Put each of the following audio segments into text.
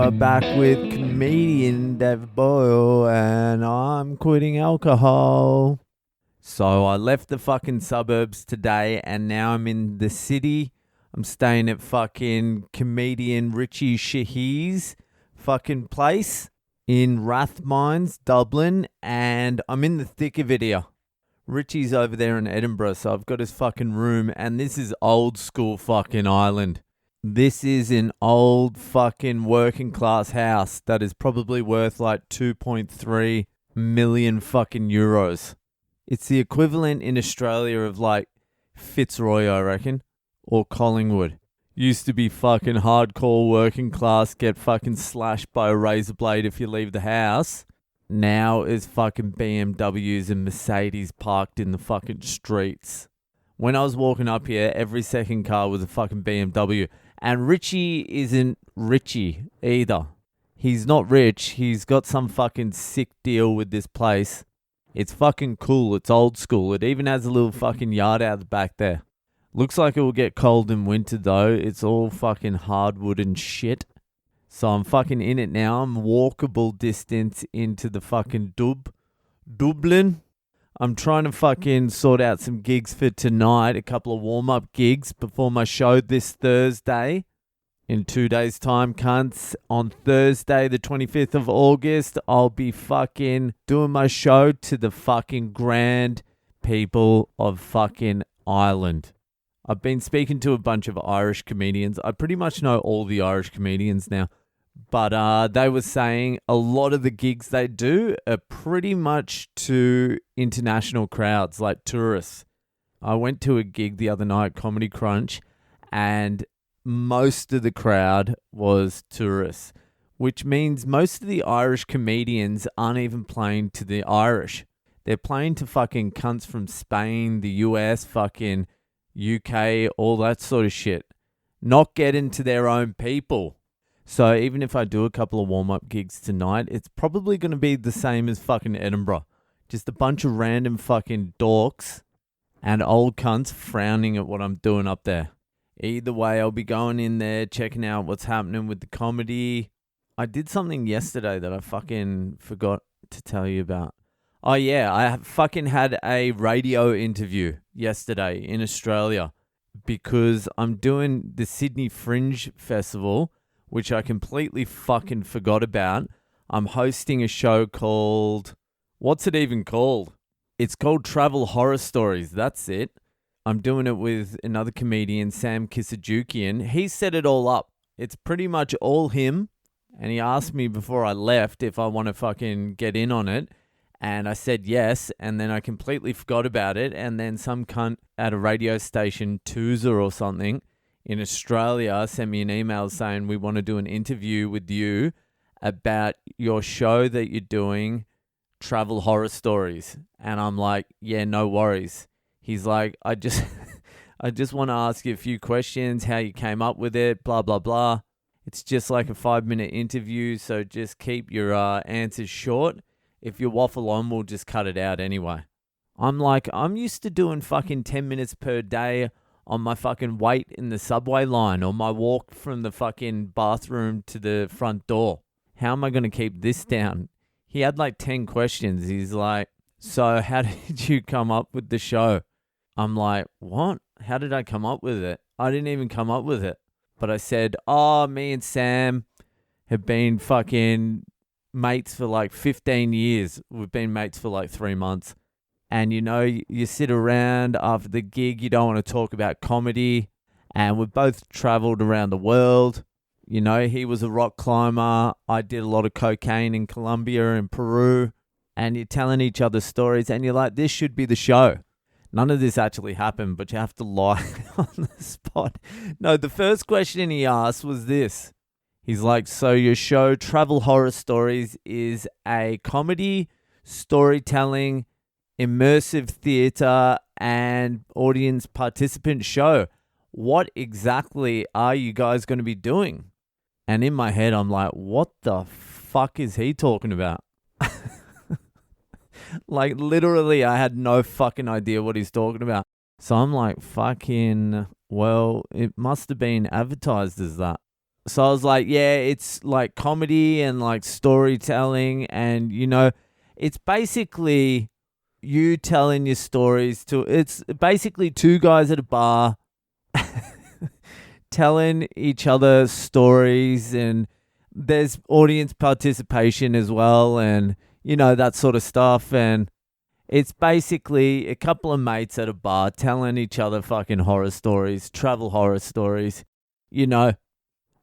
are back with comedian David Boyle, and I'm quitting alcohol. So I left the fucking suburbs today, and now I'm in the city. I'm staying at fucking comedian Richie Shahee's fucking place in Rathmines, Dublin, and I'm in the thick of it here. Richie's over there in Edinburgh, so I've got his fucking room, and this is old school fucking Ireland. This is an old fucking working class house that is probably worth like 2.3 million fucking euros. It's the equivalent in Australia of like Fitzroy, I reckon, or Collingwood. Used to be fucking hardcore working class, get fucking slashed by a razor blade if you leave the house. Now is fucking BMWs and Mercedes parked in the fucking streets. When I was walking up here, every second car was a fucking BMW. And Richie isn't Richie either. He's not rich. He's got some fucking sick deal with this place. It's fucking cool. It's old school. It even has a little fucking yard out the back there. Looks like it will get cold in winter though. It's all fucking hardwood and shit. So I'm fucking in it now. I'm walkable distance into the fucking Dublin. I'm trying to fucking sort out some gigs for tonight, a couple of warm-up gigs before my show this Thursday. In 2 days' time, cunts. On Thursday, the 25th of August, I'll be fucking doing my show to the fucking grand people of fucking Ireland. I've been speaking to a bunch of Irish comedians. I pretty much know all the Irish comedians now. But they were saying a lot of the gigs they do are pretty much to international crowds, like tourists. I went to a gig the other night, Comedy Crunch, and most of the crowd was tourists, which means most of the Irish comedians aren't even playing to the Irish. They're playing to fucking cunts from Spain, the US, fucking UK, all that sort of shit. Not getting to their own people. So even if I do a couple of warm-up gigs tonight, it's probably going to be the same as fucking Edinburgh. Just a bunch of random fucking dorks and old cunts frowning at what I'm doing up there. Either way, I'll be going in there, checking out what's happening with the comedy. I did something yesterday that I fucking forgot to tell you about. Oh yeah, I fucking had a radio interview yesterday in Australia because I'm doing the Sydney Fringe Festival, which I completely fucking forgot about. I'm hosting a show called... What's it even called? It's called Travel Horror Stories. That's it. I'm doing it with another comedian, Sam Kisajukian. He set it all up. It's pretty much all him. And he asked me before I left if I want to fucking get in on it. And I said yes. And then I completely forgot about it. And then some cunt at a radio station, Tooza or something, in Australia sent me an email saying we want to do an interview with you about your show that you're doing, Travel Horror Stories. And I'm like, yeah, no worries. He's like, I just want to ask you a few questions, how you came up with it, blah, blah, blah. It's just like a 5-minute interview, so just keep your answers short. If you waffle on, we'll just cut it out anyway. I'm like, I'm used to doing fucking 10 minutes per day on my fucking wait in the subway line or my walk from the fucking bathroom to the front door. How am I going to keep this down? He had like 10 questions. He's like, so how did you come up with the show? I'm like, what? How did I come up with it? I didn't even come up with it. But I said, me and Sam have been fucking mates for like 15 years. We've been mates for like 3 months. And, you know, you sit around after the gig, you don't want to talk about comedy. And we've both traveled around the world. You know, he was a rock climber. I did a lot of cocaine in Colombia and Peru. And you're telling each other stories. And you're like, this should be the show. None of this actually happened, but you have to lie on the spot. No, the first question he asked was this. He's like, so your show, Travel Horror Stories, is a comedy, storytelling, immersive theater and audience participant show. What exactly are you guys going to be doing? And in my head, I'm like, what the fuck is he talking about? Like, literally, I had no fucking idea what he's talking about. So I'm like, fucking, well, it must have been advertised as that. So I was like, yeah, it's like comedy and like storytelling. And, it's basically you telling your stories it's basically two guys at a bar telling each other stories, and there's audience participation as well, and that sort of stuff. And it's basically a couple of mates at a bar telling each other fucking horror stories, travel horror stories,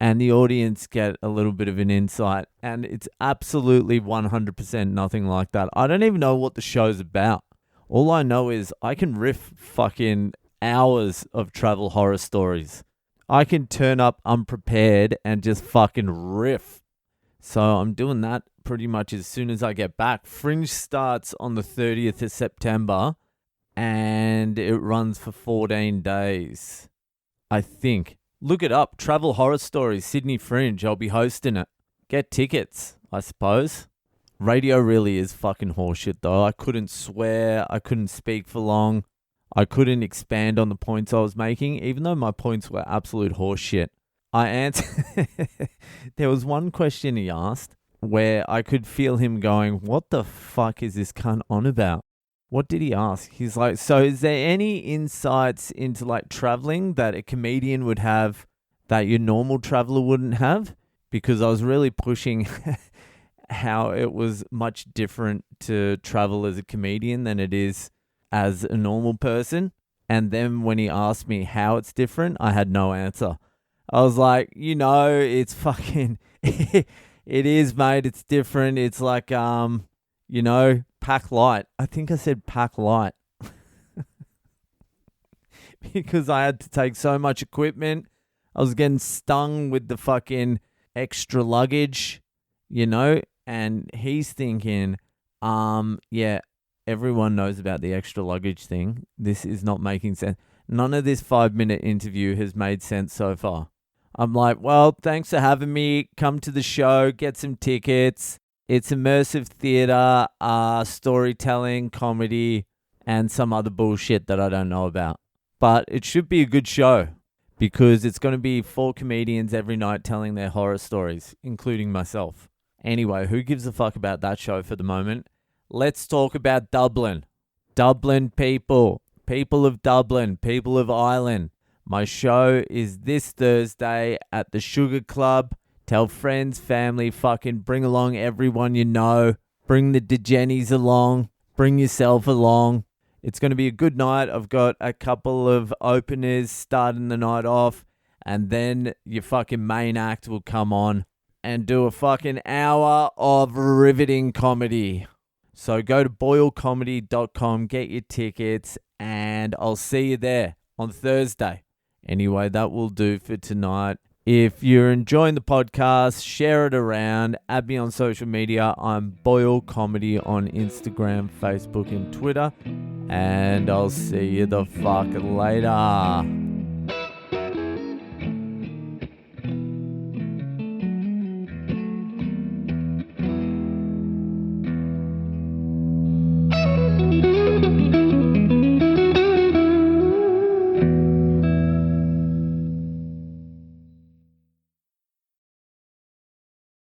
and the audience get a little bit of an insight. And it's absolutely 100% nothing like that. I don't even know what the show's about. All I know is I can riff fucking hours of travel horror stories. I can turn up unprepared and just fucking riff. So I'm doing that pretty much as soon as I get back. Fringe starts on the 30th of September and it runs for 14 days, I think. Look it up. Travel Horror Stories, Sydney Fringe. I'll be hosting it. Get tickets, I suppose. Radio really is fucking horseshit though. I couldn't swear. I couldn't speak for long. I couldn't expand on the points I was making, even though my points were absolute horseshit. I answered. There was one question he asked where I could feel him going, what the fuck is this cunt on about? What did he ask? He's like, so is there any insights into like traveling that a comedian would have that your normal traveler wouldn't have? Because I was really pushing how it was much different to travel as a comedian than it is as a normal person. And then when he asked me how it's different, I had no answer. I was like, it's fucking, it is, mate. It's different. It's like, pack light. I think I said pack light because I had to take so much equipment. I was getting stung with the fucking extra luggage, and he's thinking, yeah, everyone knows about the extra luggage thing. This is not making sense. None of this 5-minute interview has made sense so far. I'm like, well, thanks for having me. Come to the show, get some tickets. It's immersive theater, storytelling, comedy, and some other bullshit that I don't know about. But it should be a good show because it's going to be 4 comedians every night telling their horror stories, including myself. Anyway, who gives a fuck about that show for the moment? Let's talk about Dublin. Dublin people. People of Dublin. People of Ireland. My show is this Thursday at the Sugar Club. Tell friends, family, fucking bring along everyone you know. Bring the DeGennies along. Bring yourself along. It's going to be a good night. I've got a couple of openers starting the night off. And then your fucking main act will come on and do a fucking hour of riveting comedy. So go to boylecomedy.com, get your tickets, and I'll see you there on Thursday. Anyway, that will do for tonight. If you're enjoying the podcast, share it around. Add me on social media. I'm Boyle Comedy on Instagram, Facebook, and Twitter. And I'll see you the fuck later.